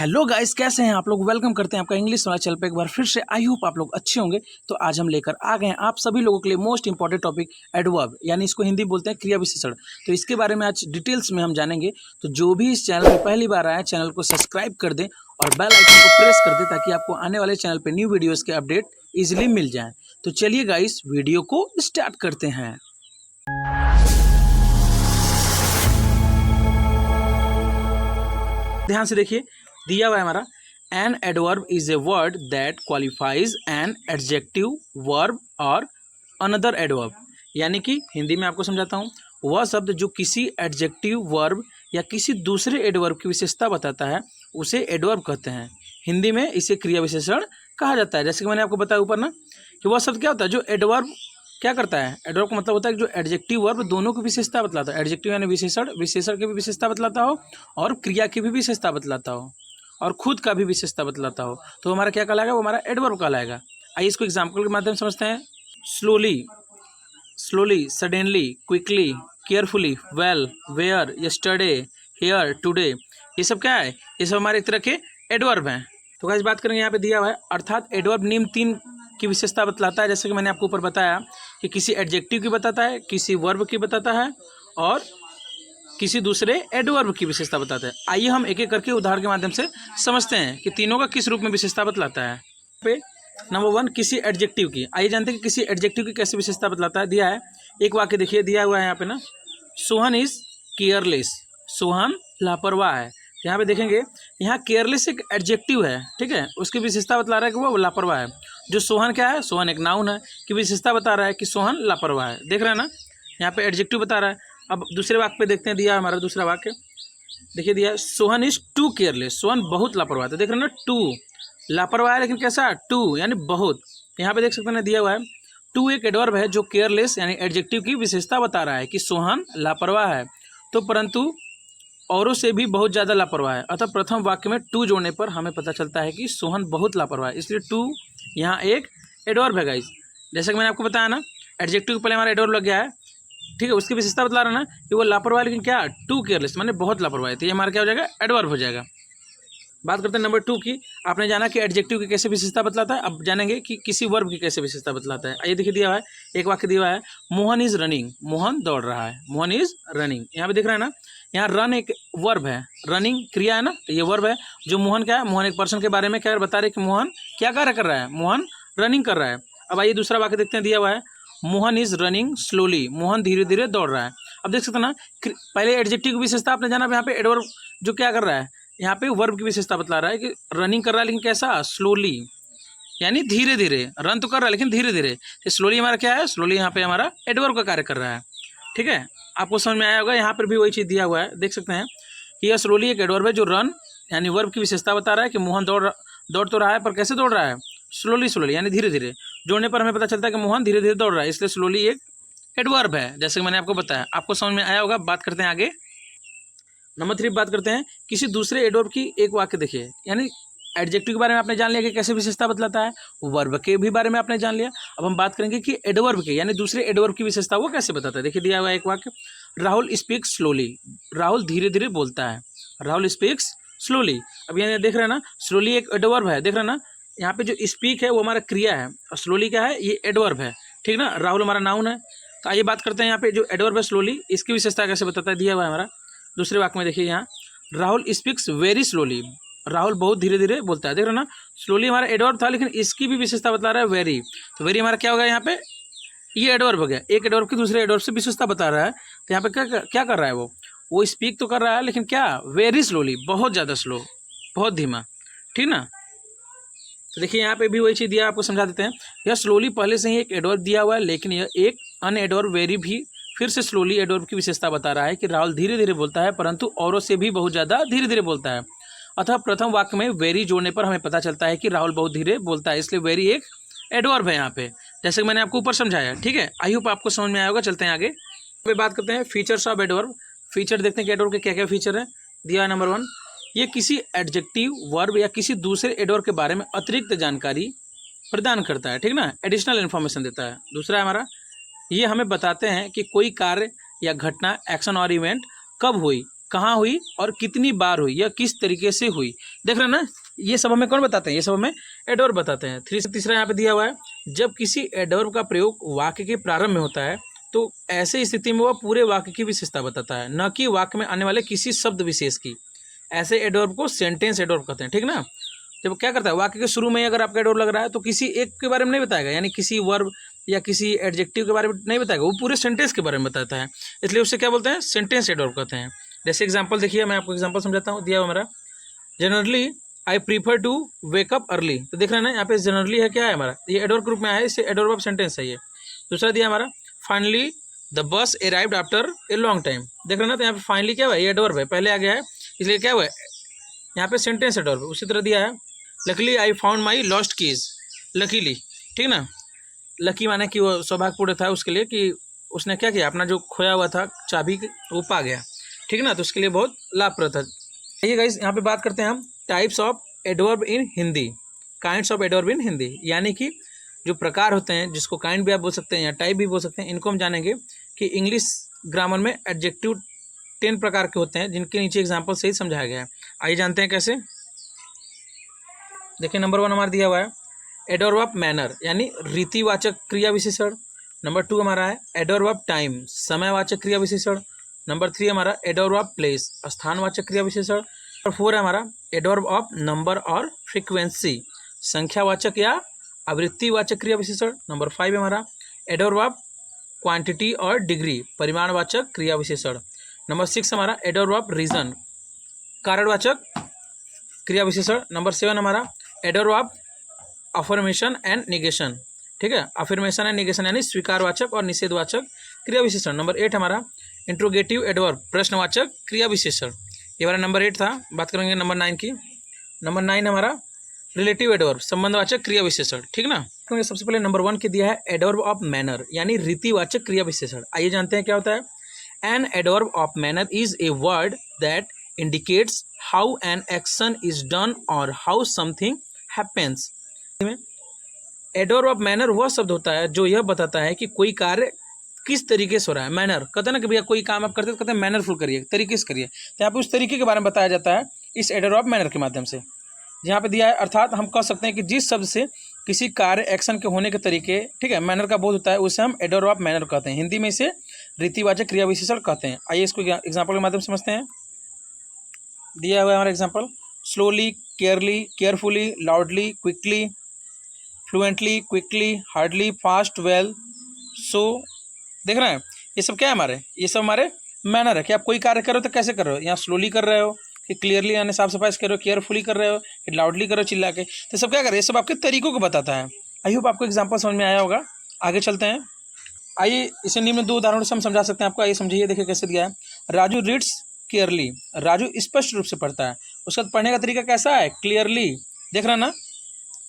Hello guys, कैसे हैं आप लोग। वेलकम करते हैं आपका इंग्लिश वाला चैनल पे एक बार फिर से। आई होप आप लोग अच्छे होंगे। तो आज हम लेकर आ गए हैं आप सभी लोगों के लिए मोस्ट इंपॉर्टेंट टॉपिक एडवर्ब, यानी इसको हिंदी बोलते हैं क्रिया विशेषण। तो इसके बारे में आज डिटेल्स में हम जानेंगे। तो जो भी इस चैनल पर पहली बार आए, चैनल को सब्सक्राइब कर दें और बेल आइकन को प्रेस कर दें ताकि आपको आने वाले चैनल पर न्यू वीडियोज़ के अपडेट ईजिली मिल जाए। तो चलिए गाइस, वीडियो को स्टार्ट करते हैं। ध्यान से देखिए, दिया हुआ है हमारा an adverb is a word that qualifies an adjective verb और अनदर एडवर्ब। यानी कि हिंदी में आपको समझाता हूँ, वह शब्द जो किसी एडजेक्टिव वर्ब या किसी दूसरे एडवर्ब की विशेषता बताता है उसे एडवर्ब कहते हैं। हिंदी में इसे क्रिया विशेषण कहा जाता है। जैसे कि मैंने आपको बताया ऊपर ना कि वह शब्द क्या होता है जो एडवर्ब क्या करता है। एडवर्ब का मतलब होता है कि जो एडजेक्टिव वर्ब दोनों की विशेषता बतलाता है। एडजेक्टिव यानी विशेषण, विशेषण की भी विशेषता बतलाता हो और क्रिया की भी विशेषता बतलाता हो और खुद का भी विशेषता बतलाता हो, तो हमारा क्या कहलाएगा, वो हमारा एडवर्ब कहलाएगा। आइए इसको एग्जाम्पल के माध्यम से समझते हैं। Slowly, slowly, suddenly, quickly, carefully, well, where, yesterday, here, today, ये सब क्या है, ये सब हमारे एक तरह के एडवर्ब हैं। तो गाइस बात करेंगे, यहाँ पे दिया हुआ है अर्थात एडवर्ब निम्न तीन की विशेषता बतलाता है। जैसे कि मैंने आपको ऊपर बताया कि किसी एडजेक्टिव की बताता है, किसी वर्ब की बताता है और किसी दूसरे एडवर्ब की विशेषता बताता है। आइए हम एक एक करके उदाहरण के माध्यम से समझते हैं कि तीनों का किस रूप में विशेषता बतलाता है। पे नंबर 1, किसी एडजेक्टिव की। आइए जानते हैं कि किसी एडजेक्टिव की कैसे विशेषता बतलाता है। दिया है एक वाक्य, देखिए दिया हुआ है यहाँ पे ना, सोहन इज केयरलेस, सोहन लापरवाह है। यहाँ पे देखेंगे, यहाँ केयरलेस एक एडजेक्टिव है, ठीक है, उसकी विशेषता बतला रहा है कि वो लापरवाह है। जो सोहन क्या है, सोहन एक नाउन है कि विशेषता बता रहा है कि सोहन लापरवाह है। देख रहे हैं ना, यहाँ पे एडजेक्टिव बता रहा है। अब दूसरे वाक्य पे देखते हैं, दिया हमारा दूसरा वाक्य, देखिए दिया Sohan is too careless, Sohan बहुत लापरवाह है। तो देख रहे हैं ना, टू लापरवाह है लेकिन कैसा, टू यानी बहुत। यहाँ पे देख सकते हैं दिया हुआ है टू एक एडवर्ब है जो केयरलेस यानी एडजेक्टिव की विशेषता बता रहा है कि सोहन लापरवाह है, तो परंतु औरों से भी बहुत ज़्यादा लापरवाह है। अतः प्रथम वाक्य में टू जोड़ने पर हमें पता चलता है कि सोहन बहुत लापरवाह है, इसलिए टू यहाँ एक एडवर्ब है गाइस। जैसे कि मैंने आपको बताया ना, एडजेक्टिव के पहले हमारा एडवर्ब लग गया है, ठीक है, उसकी विशेषता बतला रहा है ना कि वो लापरवाह लेकिन क्या, टू केयरलेस माने बहुत लापरवाह है, तो ये हमारा क्या हो जाएगा, एडवर्ब हो जाएगा। बात करते हैं नंबर 2 की। आपने जाना कि एडजेक्टिव की कैसे विशेषता बतलाता है, अब जानेंगे कि किसी वर्ब की कैसे विशेषता बतलाता है। आइए देखिए, दिया हुआ है एक वाक्य दिया हुआ है, मोहन इज रनिंग, मोहन दौड़ रहा है, मोहन इज रनिंग। यहाँ पे दिख रहा है ना, यहाँ रन एक वर्ब है, रनिंग क्रिया है ना, तो ये वर्ब है। जो मोहन क्या है, मोहन एक पर्सन के बारे में क्या बता रहे हैं कि मोहन क्या कार्य कर रहा है, मोहन रनिंग कर रहा है। अब आइए दूसरा वाक्य देखते हैं, दिया हुआ है Mohan is running slowly, Mohan धीरे धीरे दौड़ रहा है। अब देख सकते हैं ना, पहले एडजेक्टिव की विशेषता आपने जाना, यहाँ पे एडवर्ब जो क्या कर रहा है, यहाँ पे वर्ब की विशेषता बतला रहा है कि रनिंग कर रहा है लेकिन कैसा, स्लोली यानी धीरे धीरे। रन तो कर रहा है लेकिन धीरे धीरे। स्लोली हमारा क्या है, स्लोली यहाँ पे हमारा एडवर्ब का कार्य कर रहा है, ठीक है। आपको समझ में आया होगा, यहाँ पर भी वही चीज़ दिया हुआ है, देख सकते हैं कि यह स्लोली एक एडवर्ब है जो रन यानी वर्ब की विशेषता बता रहा है कि मोहन दौड़ तो रहा है पर कैसे दौड़ रहा है, स्लोली, स्लोली यानी धीरे धीरे। जोड़ने पर हमें पता चलता है कि मोहन धीरे धीरे दौड़ रहा है, इसलिए स्लोली एक एडवर्ब है, जैसे कि मैंने आपको बताया। आपको समझ में आया होगा। बात करते हैं आगे, नंबर 3 बात करते हैं किसी दूसरे एडवर्ब की। एक वाक्य देखिए, यानी एडजेक्टिव के बारे में आपने जान लिया कि कैसे विशेषता बतलाता है, वर्ब के भी बारे में आपने जान लिया। अब हम बात करेंगे कि एडवर्ब के यानी दूसरे एडवर्ब की विशेषता वो कैसे बताता है। देखिए दिया हुआ है एक वाक्य, राहुल स्पीक्स स्लोली, राहुल धीरे धीरे बोलता है, राहुल स्पीक्स स्लोली। अब यहाँ देख रहे हैं ना, स्लोली एक एडवर्ब है, देख रहे हैं ना, यहाँ पे जो स्पीक है वो हमारा क्रिया है और स्लोली क्या है, ये एडवर्ब है, ठीक ना। राहुल हमारा नाउन है। तो आइए बात करते हैं यहाँ पे जो एडवर्ब है स्लोली, इसकी विशेषता कैसे बताता है। दिया हुआ है हमारा दूसरे वाक्य में, देखिए यहाँ Rahul speaks very slowly, Rahul बहुत धीरे धीरे बोलता है। देख रहे हो ना, स्लोली हमारा एडवर्ब था लेकिन इसकी भी विशेषता बता रहा है वेरी। तो वेरी हमारा क्या हो गया, यहाँ पे ये एडवर्ब हो गया, एक एडवर्ब की दूसरे एडवर्ब से विशेषता बता रहा है। तो यहाँ पे क्या कर रहा है, वो स्पीक तो कर रहा है लेकिन क्या, वेरी स्लोली, बहुत ज़्यादा स्लो, बहुत धीमा, ठीक ना। तो देखिए यहाँ पे भी वही चीज़ दिया, आपको समझा देते हैं। यह स्लोली पहले से ही एक एडवर्ब दिया हुआ है लेकिन यह एक अन्य एडवर्ब वेरी भी फिर से स्लोली एडवर्ब की विशेषता बता रहा है कि राहुल धीरे धीरे बोलता है परंतु औरों से भी बहुत ज़्यादा धीरे धीरे बोलता है। अतः प्रथम वाक्य में वेरी जोड़ने पर हमें पता चलता है कि राहुल बहुत धीरे बोलता है, इसलिए वेरी एक एडवर्ब है यहाँ पे, जैसे कि मैंने आपको ऊपर समझाया, ठीक है। आई होप आपको समझ में आया होगा। चलते हैं आगे, पे बात करते हैं फीचर्स ऑफ एडवर्ब। फीचर देखते हैं कि एडवर्ब के क्या क्या फीचर है। दिया है नंबर 1, ये किसी एडजेक्टिव वर्ब या किसी दूसरे एडवर्ब के बारे में अतिरिक्त जानकारी प्रदान करता है, ठीक ना, एडिशनल इन्फॉर्मेशन देता है। दूसरा है हमारा, ये हमें बताते हैं कि कोई कार्य या घटना, एक्शन और इवेंट कब हुई कहाँ हुई और कितनी बार हुई या किस तरीके से हुई। देख रहे हैं ना, ये सब हमें कौन बताते हैं, ये सब हमें एडवर्ब बताते हैं। तीसरा यहाँ पे दिया हुआ है, जब किसी एडवर्ब का प्रयोग वाक्य के प्रारंभ में होता है तो ऐसे स्थिति में वह पूरे वाक्य की विशेषता बताता है, न कि वाक्य में आने वाले किसी शब्द विशेष की। ऐसे एडवर्ब को सेंटेंस एडवर्ब कहते हैं, ठीक ना। जब क्या करता है, वाक्य के शुरू में अगर आपका एडवर्ब लग रहा है तो किसी एक के बारे में नहीं बताएगा, यानी किसी वर्ब या किसी एडजेक्टिव के बारे में नहीं बताएगा, वो पूरे सेंटेंस के बारे में बताता है, इसलिए उससे क्या बोलते हैं, सेंटेंस एडवर्ब कहते हैं। जैसे एग्जांपल देखिए, मैं आपको एग्जांपल समझाता हूँ, दिया हुआ हमारा, generally I prefer to wake up early. तो देख रहे हैं ना, यहाँ पे जनरली है, क्या है हमारा, ये एडवर्ब ग्रुप में आया है, इससे एडवर्ब ऑफ सेंटेंस है ये। दूसरा दिया हमारा, finally the bus arrived after a long time. देख रहे हैं ना, तो यहाँ पे फाइनली क्या हुआ, ये एडवर्ब है, पहले आ गया है, इसलिए क्या हुआ है, यहाँ पे सेंटेंस एडवर्ब। उसी तरह दिया है, luckily I found my lost keys. Luckily, ठीक ना, लकी माने कि वो सौभाग्यपूर्ण था उसके लिए कि उसने क्या किया, अपना जो खोया हुआ था चाबी वो पा गया, ठीक ना, तो उसके लिए बहुत लाभप्रद था। आइए गाइस, यहाँ पे बात करते हैं हम types of adverb in Hindi, kinds of adverb in Hindi, यानी कि जो प्रकार होते हैं, जिसको काइंड भी आप बोल सकते हैं या टाइप भी बोल सकते हैं, इनको हम जानेंगे कि इंग्लिश ग्रामर में एडजेक्टिव 10 प्रकार के होते हैं, जिनके नीचे एग्जाम्पल से ही समझाया गया है। आइए जानते हैं कैसे। देखिए, नंबर 1 हमारा दिया हुआ है एडवर्ब ऑफ मैनर, यानी रीतिवाचक क्रिया विशेषण। नंबर 2 हमारा है एडवर्ब ऑफ टाइम, समयवाचक क्रिया विशेषण। नंबर 3 हमारा एडवर्ब ऑफ प्लेस, स्थानवाचक क्रिया विशेषण। नंबर 4 है हमारा एडवर्ब ऑफ नंबर और फ्रीक्वेंसी, संख्यावाचक या आवृत्तिवाचक क्रिया विशेषण। नंबर 5 है हमारा एडवर्ब ऑफ क्वांटिटी और डिग्री, परिमाणवाचक क्रिया विशेषण। नंबर 6 हमारा एडवर्ब ऑफ रीजन, कारणवाचक क्रिया विशेषण। नंबर 7 हमारा adverb of affirmation and negation, ठीक है, अफर्मेशन एंड निगेशन यानी स्वीकारवाचक और निषेधवाचक क्रिया विशेषण। नंबर 8 हमारा इंट्रोगेटिव एडवर्ब, प्रश्नवाचक क्रिया विशेषण। ये हमारा नंबर 8 था। बात करेंगे नंबर 9 की। नंबर 9 हमारा रिलेटिव एडवर्ब, संबंधवाचक क्रिया विशेषण, ठीक ना। तो सबसे पहले नंबर 1 के दिया है एडवर्ब ऑफ मैनर, यानी रीतिवाचक क्रिया विशेषण। आइए जानते हैं क्या होता है। An adverb of manner is a word that indicates how an action is done और how something happens. Adverb of manner वह शब्द होता है जो यह बताता है कि कोई कार्य किस तरीके से हो रहा है। मैनर कहते हैं ना कि भैया कोई काम आप करते तो कहते हैं मैनरफुल करिए, तरीके से करिए, तो यहाँ पे उस तरीके के बारे में बताया जाता है इस एडवर्ब ऑफ मैनर के माध्यम से। यहाँ पे दिया है, अर्थात हम कह सकते हैं कि जिस शब्द से किसी कार्य एक्शन के होने के तरीके, ठीक है, मैनर का बोध होता है, उसे हम एडवर्ब ऑफ मैनर कहते हैं। हिंदी में इसे रीतिवाचक क्रिया विशेषण कहते हैं। आइए इसको एग्जाम्पल के माध्यम से समझते हैं। दिया हुआ है हमारा example, slowly, carelessly, carefully, loudly, quickly, fluently, quickly, hardly, fast, well, so. देख रहे हैं, ये सब क्या है हमारे, ये सब हमारे मैनर है कि आप कोई कार्य कर रहे हो तो कैसे कर रहे हो, यहाँ स्लोली कर रहे हो कि क्लियरली यानी साफ सफाई से कर रहे हो, केयरफुली कर रहे हो कि लाउडली कर रहे हो चिल्ला के, तो सब क्या कर रहे हैं, ये सब आपके तरीकों को बताता है। आई होप आपको एग्जाम्पल समझ में आया होगा। आगे चलते हैं। आइए इसे निम्न 2 उदाहरणों से हम समझा सकते हैं आपको। आइए समझिए, देखिए कैसे दिया है। राजू रीड्स क्लियरली, राजू स्पष्ट रूप से पढ़ता है। उसका पढ़ने का तरीका कैसा है, क्लियरली। देख रहे हैं ना,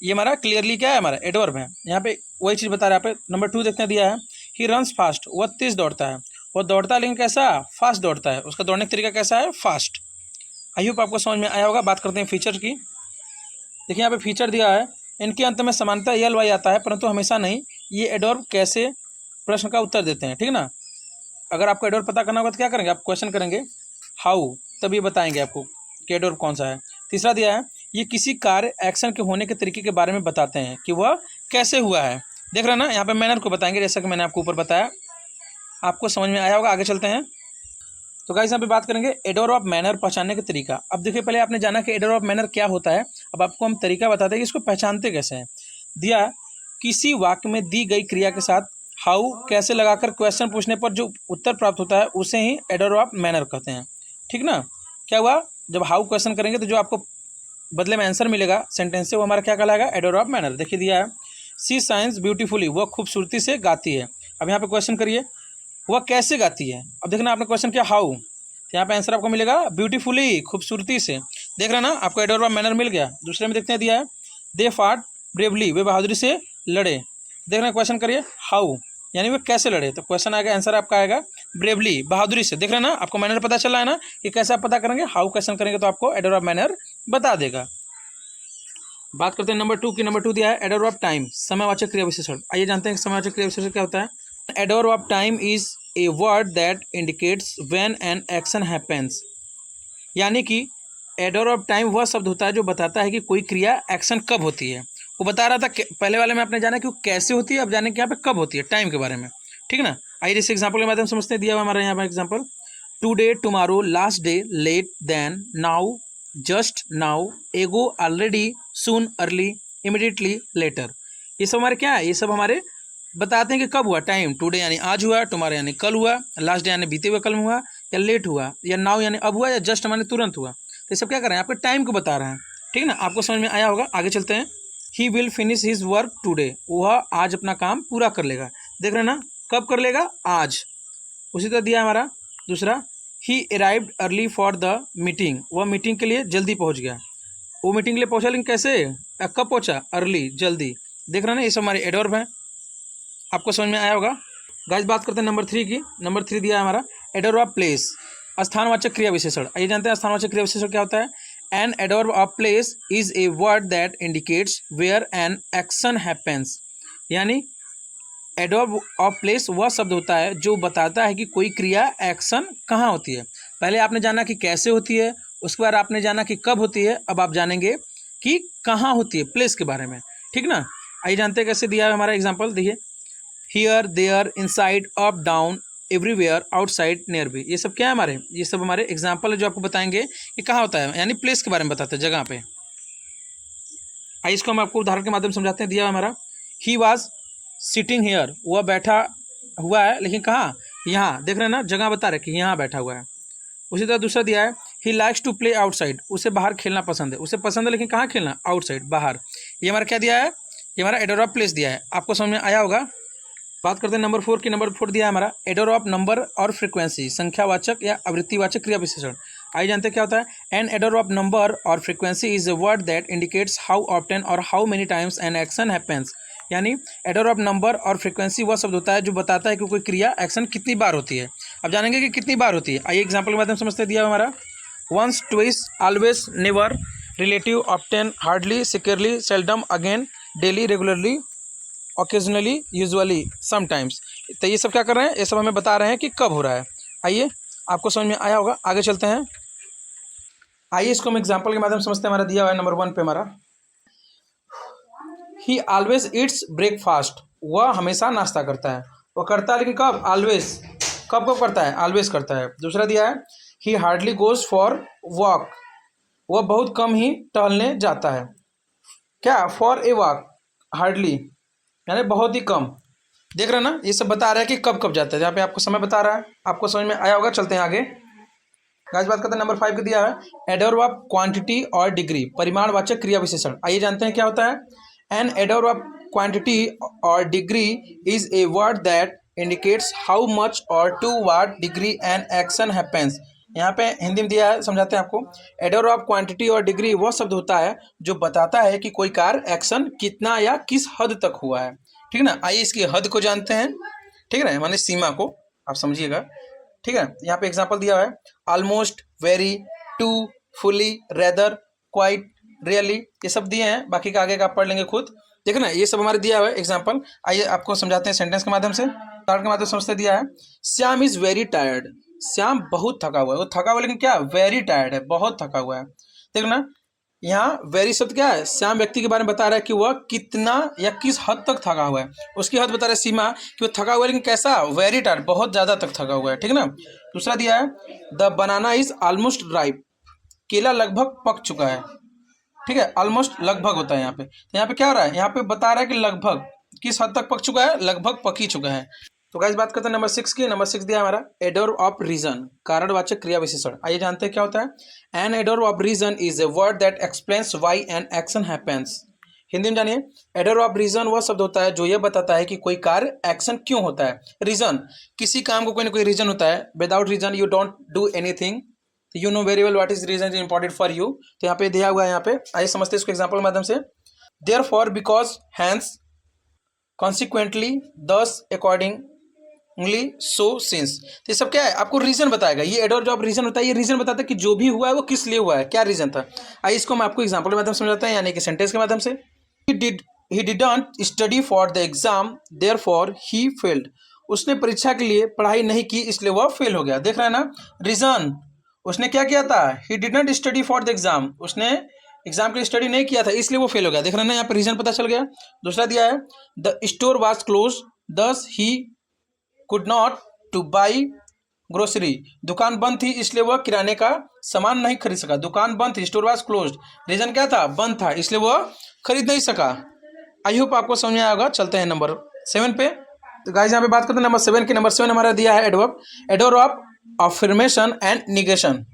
ये हमारा क्लियरली क्या है, हमारा एडवर्ब है। यहाँ पे वही चीज़ बता रहा है। यहाँ पे नंबर 2 देखने दिया है, ही रन्स फास्ट, वह तेज दौड़ता है। वह दौड़ता है लेकिन कैसा, फास्ट दौड़ता है, उसका दौड़ने का तरीका कैसा है, फास्ट। आई होप आपको समझ में आया होगा। बात करते हैं फीचर की। देखिए यहाँ पे फीचर दिया है, इनके अंत में समानता यल वाई आता है, परंतु हमेशा नहीं। ये एडवर्ब कैसे प्रश्न का उत्तर देते हैं, ठीक ना। अगर आपको एडवर्ब पता करना होगा तो क्या करेंगे, आप क्वेश्चन करेंगे हाउ, तभी बताएंगे आपको कि एडवर्ब कौन सा है। तीसरा दिया है, ये किसी कार्य एक्शन के होने के तरीके के बारे में बताते हैं कि वह कैसे हुआ है। देख रहे हैं ना, यहाँ पे मैनर को बताएंगे, जैसा कि मैंने आपको ऊपर बताया। आपको समझ में आया होगा। आगे चलते हैं। तो गाइस यहाँ पे बात करेंगे एडवर्ब ऑफ मैनर पहचानने का तरीका। अब देखिए, पहले आपने जाना कि एडवर्ब ऑफ मैनर क्या होता है, अब आपको हम तरीका बताते हैं कि इसको पहचानते कैसे हैं। दिया, किसी वाक्य में दी गई क्रिया के साथ हाउ कैसे लगाकर क्वेश्चन पूछने पर जो उत्तर प्राप्त होता है उसे ही एडवर्ब ऑफ मैनर कहते हैं, ठीक ना। क्या हुआ, जब हाउ क्वेश्चन करेंगे तो जो आपको बदले में आंसर मिलेगा सेंटेंस से, वो हमारा क्या कहलाएगा, एडवर्ब ऑफ मैनर। देखिए दिया है, सी साइंस ब्यूटीफुली, वह खूबसूरती से गाती है। अब यहाँ पे क्वेश्चन करिए, वह कैसे गाती है। अब देखना, आपने क्वेश्चन किया हाउ, तो यहाँ पे आंसर आपको मिलेगा ब्यूटीफुली, खूबसूरती से। देख रहे हैं ना, आपको एडवर्ब ऑफ मैनर मिल गया। दूसरे में देखते हैं, दिया है दे फाट ब्रेवली, वे बहादुरी से लड़े। देख रहे हैं, क्वेश्चन करिए हाउ, यानी वे कैसे लड़े, तो क्वेश्चन आएगा, आंसर आपका आएगा ब्रेवली, बहादुरी से। देख रहे हैं ना, आपको मैनर पता चला है ना कि कैसे आप पता करेंगे, हाउ क्वेश्चन करेंगे तो आपको एडवर्ब ऑफ मैनर बता देगा। बात करते हैं नंबर 2 की। नंबर 2 दिया है एडवर्ब ऑफ टाइम, समयवाचक क्रिया विशेषण। आइए जानते हैं समयवाचक क्रिया विशेषण क्या होता है। Adverb of time is a word that indicates when an action happens. यानी कि एडोर ऑफ टाइम वह शब्द होता है जो बताता है कि कोई क्रिया एक्शन कब होती है। वो बता रहा था पहले वाले में आपने जाना कि वो कैसे होती है, अब जाने कि यहाँ पे कब होती है, टाइम के बारे में, ठीक है ना। आइए इस एग्जाम्पल के माध्यम से समझते हैं। दिया हुआ हमारा यहाँ पर example, today, tomorrow, last day, late, then, now, just now, ago, already, soon, early, immediately, later. ये सब हमारे क्या है, ये सब हमारे बताते हैं कि कब हुआ, टाइम। टुडे यानी आज हुआ, टुमारो यानी कल हुआ, लास्ट डे यानी बीते हुए कल में हुआ, या लेट हुआ, या नाउ यानी अब हुआ, या जस्ट माने तुरंत हुआ। तो ये सब क्या कर रहे हैं, आपके टाइम को बता रहे हैं, ठीक है ना। आपको समझ में आया होगा, आगे चलते हैं। He will finish his work today, वह आज अपना काम पूरा कर लेगा। देख रहे हैं ना, कब कर लेगा, आज। उसी तरह दिया हमारा दूसरा, ही arrived early for the meeting, वह मीटिंग के लिए जल्दी पहुंच गया। वो मीटिंग के लिए पहुंचा, लेकिन कैसे, कब पहुंचा, अर्ली, जल्दी। देख रहे हैं ना, ये सब हमारे एडवर्ब हैं, आपको समझ में आया होगा। गाइस बात करते हैं नंबर 3 की। नंबर 3 दिया है हमारा एडवर्ब ऑफ प्लेस, स्थानवाचक क्रिया विशेषण। आइए जानते हैं स्थानवाचक क्रिया विशेषण क्या होता है। An adverb of place is a word that indicates where an action happens, यानी एडवर्ब ऑफ प्लेस वह शब्द होता है जो बताता है कि कोई क्रिया एक्शन कहाँ होती है। पहले आपने जाना कि कैसे होती है, उसके बाद आपने जाना कि कब होती है, अब आप जानेंगे कि कहाँ होती है, प्लेस के बारे में, ठीक ना। आइए जानते हैं कैसे दिया है हमारा एग्जाम्पल। देखिए, here, there, inside, up, down, everywhere, outside, near भी। ये सब क्या है हमारे, ये सब हमारे एग्जाम्पल है जो आपको बताएंगे कि कहाँ होता है, यानी प्लेस के बारे में बताते हैं, जगह पे। आइए इसको हम आपको उदाहरण के माध्यम से समझाते हैं। दिया हमारा, ही वॉज सिटिंग हेयर, वह बैठा हुआ है, लेकिन कहाँ, यहाँ। देख रहे हैं ना, जगह बता रहे कि यहाँ बैठा हुआ है। उसी तरह दूसरा दिया है, he likes to play outside, उसे बाहर खेलना पसंद है। उसे पसंद है, लेकिन कहाँ खेलना, आउटसाइड, बाहर। ये हमारा क्या दिया है, ये हमारा एडवर्ब ऑफ प्लेस दिया है, आपको समझ में आया होगा। बात करते हैं नंबर 4 की। नंबर 4 दिया है हमारा एडवर्ब ऑफ नंबर और फ्रीक्वेंसी, संख्यावाचक या आवृत्तिवाचक क्रिया विशेषण। आइए जानते हैं क्या होता है। एन एडवर्ब ऑफ नंबर और frequency is a word that indicates how often और how many times an action happens, यानी एडवर्ब ऑफ नंबर और फ्रीक्वेंसी वह शब्द होता है जो बताता है कि कोई क्रिया एक्शन कितनी बार होती है। अब जानेंगे कि कितनी बार होती है। आइए एग्जाम्पल के माध्यम समझते दिया हमारा, once, twice, always, never, relative, often, hardly, securely, seldom, again, daily, regularly, occasionally, usually, sometimes. तो ये सब क्या कर रहे हैं, ये सब हमें बता रहे हैं कि कब हो रहा है। आइए आपको समझ में आया होगा, आगे चलते हैं। आइए इसको हम एग्जाम्पल के माध्यम से समझते हैं। हमारा दिया हुआ है नंबर 1 पे हमारा, ही ऑलवेज ईट्स ब्रेकफास्ट, वह हमेशा नाश्ता करता है। वह करता है, लेकिन कब, ऑलवेज, कब कब करता है, ऑलवेज करता है। दूसरा दिया है, ही हार्डली गोज फॉर वॉक, वह बहुत कम ही टहलने जाता है। क्या, फॉर ए वॉक, हार्डली यानी बहुत ही कम। देख रहे हैं ना, ये सब बता रहा है कि कब कब जाता है, यहाँ पे आपको समय बता रहा है, आपको समझ में आया होगा। चलते हैं आगे। आज बात करते हैं नंबर 5 को। दिया है एडवर्ब ऑफ क्वांटिटी और डिग्री, परिमाणवाचक क्रिया विशेषण। आइए जानते हैं क्या होता है। एन एडवर्ब ऑफ क्वांटिटी और degree is a word that indicates how much और to what degree an action happens. यहाँ पे हिंदी में दिया है, समझाते हैं आपको। एडवर्ब ऑफ क्वांटिटी और डिग्री वह शब्द होता है जो बताता है कि कोई कार्य एक्शन कितना या किस हद तक हुआ है, ठीक है ना। आइए इसकी हद को जानते हैं, ठीक है ना, माने सीमा को आप समझिएगा, ठीक है। यहाँ पे एग्जांपल दिया हुआ है, almost, very, too, fully, rather, quite, really, ये सब दिए हैं। बाकी का आगे का आप पढ़ लेंगे खुद, ठीक है ना। ये सब हमारे दिया हुआ है एग्जाम्पल। आइए आपको समझाते हैं सेंटेंस के माध्यम से, उदाहरण के माध्यम से समझते दिया है। Shyam is very tired, Shyam बहुत थका हुआ है। वो थका हुआ है, लेकिन क्या, वेरी टायर्ड है, बहुत थका हुआ है। देखो ना, यहाँ वेरी शब्द क्या है, श्याम व्यक्ति के बारे में बता रहा है कि वह कितना या किस हद तक थका हुआ है। उसकी हद बता रहा है, सीमा, कि वो थका हुआ है, लेकिन कैसा, वेरी टायर्ड, बहुत ज़्यादा तक थका हुआ है, ठीक है ना। दूसरा दिया है, the banana is almost ripe, केला लगभग पक चुका है, ठीक है। ऑलमोस्ट लगभग होता है यहाँ पे, तो यहाँ पे क्या हो रहा है, यहाँ पे बता रहा है कि लगभग किस हद तक पक चुका है, लगभग पक ही चुका है। तो गाइस बात करते हैं नंबर 6 की। नंबर 6 दिया हमारा एडवर्ब ऑफ रीजन, कारणवाचक क्रिया विशेषण। आइए जानते हैं क्या होता है। An adverb of reason is a word that explains why an action happens. Hindi में जानिए, एडवर्ब ऑफ रीजन वह शब्द होता है जो यह बताता है कि कोई कार्य एक्शन क्यों होता है। रीजन, किसी काम को कोई ना कोई रीजन होता है। Without reason you don't do anything, you know very well what is reason is important for you. तो यहाँ पे दिया हुआ है, यहाँ पे आइए समझते हैं इसको एग्जाम्पल के माध्यम से। Therefore, because, hence, consequently, thus, according, so, since. तो ये सब क्या है, आपको रीजन बताएगा। ये एडवर्ब जो रीजन होता है, ये रीजन बताता है कि जो भी हुआ है वो किस लिए हुआ है, क्या रीजन था। आइए इसको हम आपको एग्जांपल के माध्यम से समझाते हैं, यानी कि सेंटेंस के माध्यम से। He didn't study for the exam, therefore he failed. उसने परीक्षा के लिए पढ़ाई नहीं की, इसलिए वह फेल हो गया। देख रहे हैं ना, रीजन, उसने क्या किया था, he did not study for the exam, उसने एग्जाम के लिए स्टडी नहीं किया था इसलिए वो फेल हो गया। देख रहे हैं ना यहाँ पे रीजन पता चल गया। दूसरा दिया है द स्टोर वाज क्लोज दस he could not two by grocery, दुकान बंद थी इसलिए वह किराने का सामान नहीं खरीद सका। दुकान बंद थी, स्टोर वाज क्लोज्ड, रीजन क्या था, बंद था, इसलिए वह खरीद नहीं सका। आई होप आपको समझ में आया होगा। चलते हैं नंबर 7 पे। तो गाइस यहाँ पे बात करते हैं नंबर 7 की। नंबर 7 हमारा दिया है adverb, adverb of affirmation and negation,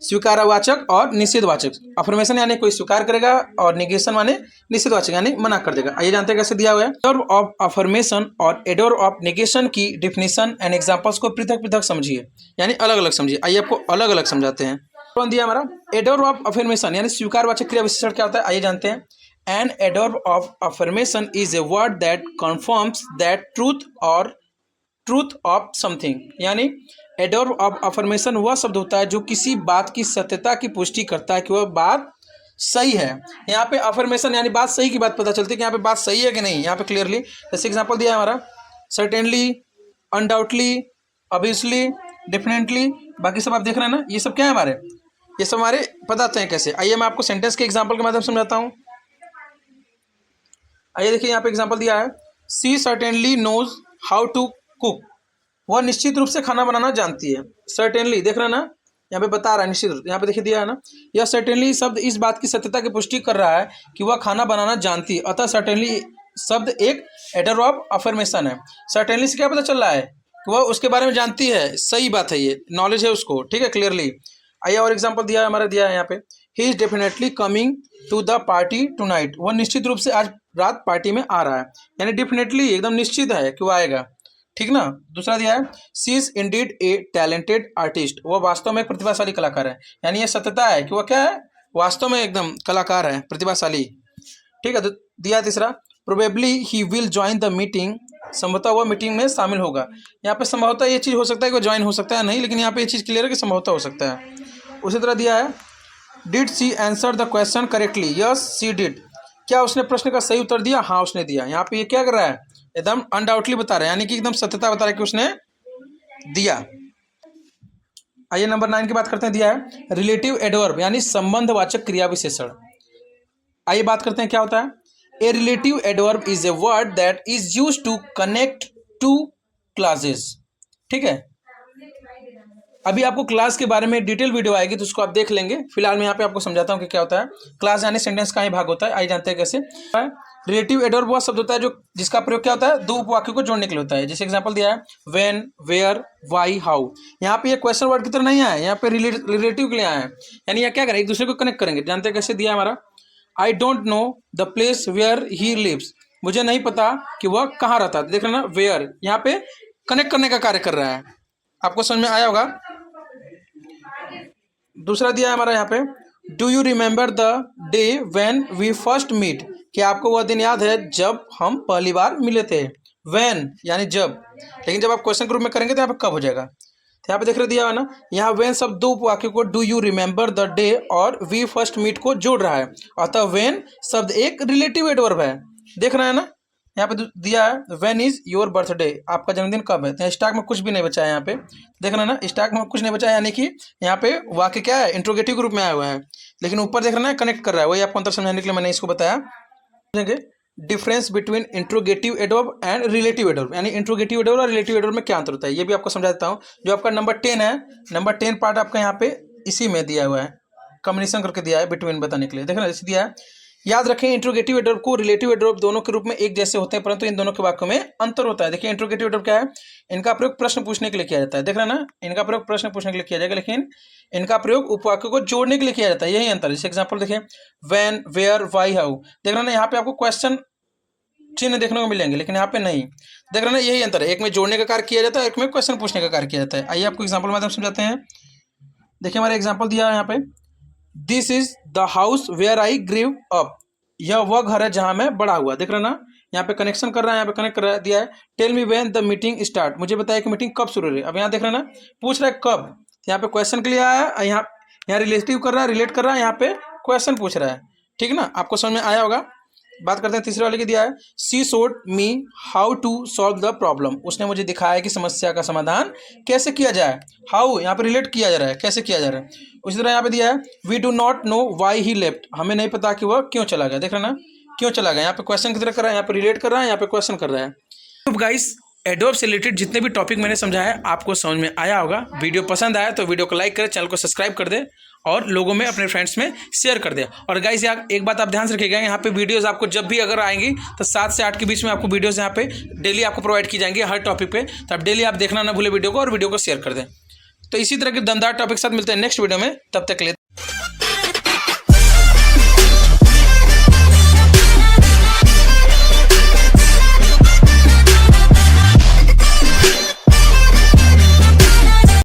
स्वीकारवाचक और निषेधवाचक। अफर्मेशन यानी कोई स्वीकार करेगा और निगेशन माने निषेधवाचक यानी मना कर देगा। आइए जानते हैं कैसे दिया हुआ है। एडवर्ब ऑफ अफर्मेशन और एडवर्ब ऑफ निगेशन की डिफिनेशन एंड एग्जांपल्स को पृथक पृथक समझिए, यानी अलग अलग समझिए। आइए आपको अलग अलग समझाते हैं। कौन दिया हमारा एडवर्ब ऑफ अफर्मेशन यानी स्वीकारवाचक क्रिया विशेषण क्या होता है, आइए जानते हैं। N adverb of affirmation is a word that confirms that truth of something, यानी एडवर्ब ऑफ अफर्मेशन वह शब्द होता है जो किसी बात की सत्यता की पुष्टि करता है कि वह बात सही है। यहाँ पे अफर्मेशन यानी बात सही की बात पता चलती है कि यहाँ पे बात सही है कि नहीं, यहाँ पे क्लियरली। जैसे एग्जांपल दिया है हमारा सर्टेनली, अनडाउटली, ऑब्वियसली, डेफिनेटली, बाकी सब आप देख रहे हैं ना, ये सब क्या है हमारे, ये सब हमारे बताते हैं कैसे। आइए मैं आपको सेंटेंस के एग्जाम्पल के माध्यम से समझाता हूँ। आइए देखिए यहाँ पे एग्जाम्पल दिया है, she certainly knows how to cook, वह निश्चित रूप से खाना बनाना जानती है। सर्टेनली देख रहे हैं ना, यहाँ पे बता रहा है निश्चित रूप, यहाँ पे देखिए दिया है ना, यह सर्टेनली शब्द इस बात की सत्यता की पुष्टि कर रहा है कि वह खाना बनाना जानती है। अतः सर्टेनली शब्द एक एडवर्ब ऑफ अफर्मेशन है। सर्टेनली से क्या पता चल रहा है कि वह उसके बारे में जानती है, सही बात है, ये नॉलेज है उसको, ठीक है, क्लियरली। आइए और एग्जाम्पल दिया है हमारा, दिया है यहाँ पे, he is definitely coming to the party tonight, वह निश्चित रूप से आज रात पार्टी में आ रहा है, यानी डेफिनेटली एकदम निश्चित है कि वह आएगा, ठीक ना। दूसरा दिया है, she is indeed a talented artist, वह वास्तव में एक प्रतिभाशाली कलाकार है, यानी यह सत्यता है कि वह क्या है, वास्तव में एकदम कलाकार है, प्रतिभाशाली, ठीक है। दिया तीसरा, probably he will join the meeting, संभवतः वह मीटिंग में शामिल होगा। यहाँ पे संभवतः ये चीज़ हो सकता है कि वो ज्वाइन हो सकता है नहीं, लेकिन यहाँ पे ये चीज़ क्लियर है कि संभवतः हो सकता है। उसी तरह दिया है, did she answer the question correctly, yes she did, क्या उसने प्रश्न का सही उत्तर दिया, हाँ उसने दिया। यहाँ पे ये क्या कर रहा है, एकदम अनडाउटली बता रहा है, यानी कि एकदम सत्यता बता रहा है कि उसने दिया। आइए नंबर 9 की बात करते हैं। दिया है रिलेटिव एडवर्ब यानी संबंधवाचक क्रिया विशेषण। आइए बात करते हैं क्या होता है। A relative adverb is a word that is used to connect two clauses, ठीक है। अभी आपको क्लास के बारे में डिटेल वीडियो आएगी तो उसको आप देख लेंगे, फिलहाल मैं यहाँ पे आपको समझाता हूँ कि क्या होता है। क्लास यानी सेंटेंस का ही भाग होता है, आइए जानते हैं कैसे। रिलेटिव एडवर्ब वह शब्द होता है जो जिसका प्रयोग क्या होता है, दो उपवाक्यों को जोड़ने के लिए होता है। जैसे एग्जांपल दिया है, व्हेन, वेयर, व्हाई, हाउ, यहाँ पे ये क्वेश्चन वर्ड की तरह नहीं आया, यहाँ पे रिलेटिव के लिए आया है, यानी यह क्या करें, एक दूसरे को कनेक्ट करेंगे। जानते हैं कैसे दिया है हमारा, I don't know the place where he lives, मुझे नहीं पता कि वह कहाँ रहता है। देख रहे ना, वेयर यहाँ पे कनेक्ट करने का कार्य कर रहा है, आपको समझ में आया होगा। दूसरा दिया है हमारा यहाँ पे, do you remember the day when we first meet, क्या आपको वह दिन याद है जब हम पहली बार मिले थे। व्हेन यानी जब, लेकिन जब आप क्वेश्चन ग्रुप में करेंगे तो यहाँ पे कब हो जाएगा। तो यहाँ पे देख रहे दिया है ना, यहाँ व्हेन शब्द दो उपवाक्यों को do you remember the day और वी फर्स्ट मीट को जोड़ रहा है, अतः व्हेन शब्द एक रिलेटिव एडवर्ब है। देख रहे हैं ना, यहाँ पे दिया है व्हेन इज योर बर्थडे, आपका जन्मदिन कब है। तो स्टॉक में कुछ भी नहीं बचा है, यहाँ पे देख रहे हैं ना, स्टॉक में कुछ नहीं बचा है, यानी कि यहाँ पे वाक्य क्या है, इंट्रोगेटिव ग्रुप में आया हुआ है, लेकिन ऊपर देख रहे हैं कनेक्ट कर रहा है। वही आपको अंतर समझाने के लिए मैंने इसको बताया। Difference between interrogative adverb and relative adverb, यानी इंट्रोगेटिव एडवर्ब और रिलेटिव एडवर्ब में क्या अंतर होता है, ये भी आपको समझा देता हूँ। जो आपका नंबर 10 है, नंबर 10 पार्ट आपका यहाँ पे इसी में दिया हुआ है, कम्बिनेशन करके दिया है बिटवीन बताने के लिए। देखना जैसे दिया है, याद रखें इंट्रोगेटिव एडवर्ब को रिलेटिव एडवर्ब दोनों के रूप में एक जैसे होते हैं, परंतु इन दोनों के वाक्यों में अंतर होता है। देखिए इंट्रोगेटिव एडवर्ब क्या है, इनका प्रयोग प्रश्न पूछने के लिए किया जाता है। देख रहे हैं ना, इनका प्रयोग प्रश्न पूछने के लिए किया जाएगा, लेकिन इनका प्रयोग उपवाक्यों को जोड़ने के लिए किया जाता है, यही अंतर है। जैसे एग्जाम्पल देखें, व्हेन, वेयर, व्हाई, हाउ, देख रहे हैं ना, यहाँ पे आपको क्वेश्चन चिन्ह देखने को मिलेंगे, लेकिन यहाँ पे नहीं। देख रहे हैं ना, यही अंतर है, एक में जोड़ने का कार्य किया जाता है, एक में क्वेश्चन पूछने का कार्य किया जाता है। आइए आपको एग्जाम्पल माध्यम समझाते हैं। देखिए हमारा एग्जाम्पल दिया है यहाँ पे, this is the house where I grew up, यह वह घर है जहां मैं बड़ा हुआ। देख रहे ना, यहाँ पे कनेक्शन कर रहा है, यहाँ पे कनेक्ट कर रहा है, दिया है tell me when the meeting start, मुझे बताया कि मीटिंग कब शुरू हुई। अब यहाँ देख रहे ना, पूछ रहा है कब, यहाँ पे क्वेश्चन के लिए आया, यहाँ रिलेटिव कर रहा है, रिलेट कर रहा है, यहाँ पे क्वेश्चन पूछ रहा है, ठीक ना, आपको समझ में आया होगा। बात करते हैं तीसरे वाले की दिया है, she showed me how to solve the problem, उसने मुझे दिखाया कि समस्या का समाधान कैसे किया जाए। हाउ यहाँ पे रिलेट किया जा रहा है, कैसे किया जा रहा है। उसी तरह यहाँ पे दिया है, we do not know why he left, हमें नहीं पता कि वह क्यों चला गया। देख रहे ना, क्यों चला गया, यहाँ पे क्वेश्चन की तरह कर रहा है, यहाँ पे रिलेट कर रहा है, यहाँ पे क्वेश्चन कर रहा है। तो गाइस एडवर्ब से रिलेटेड जितने भी टॉपिक मैंने समझाया आपको समझ में आया होगा। वीडियो पसंद आया तो वीडियो को लाइक करें, चैनल को सब्सक्राइब कर दे और लोगों में, अपने फ्रेंड्स में शेयर कर दे। और गाइस यार एक बात आप ध्यान से रखिएगा, यहाँ पे वीडियोस आपको जब भी अगर आएंगी तो 7 से 8 के बीच में आपको वीडियोस यहाँ पे डेली आपको प्रोवाइड की जाएंगी हर टॉपिक पे। तो आप डेली आप देखना ना भूले वीडियो को, और वीडियो को शेयर कर दें। तो इसी तरह के दमदार टॉपिक के साथ मिलते हैं नेक्स्ट वीडियो में, तब तक के लिए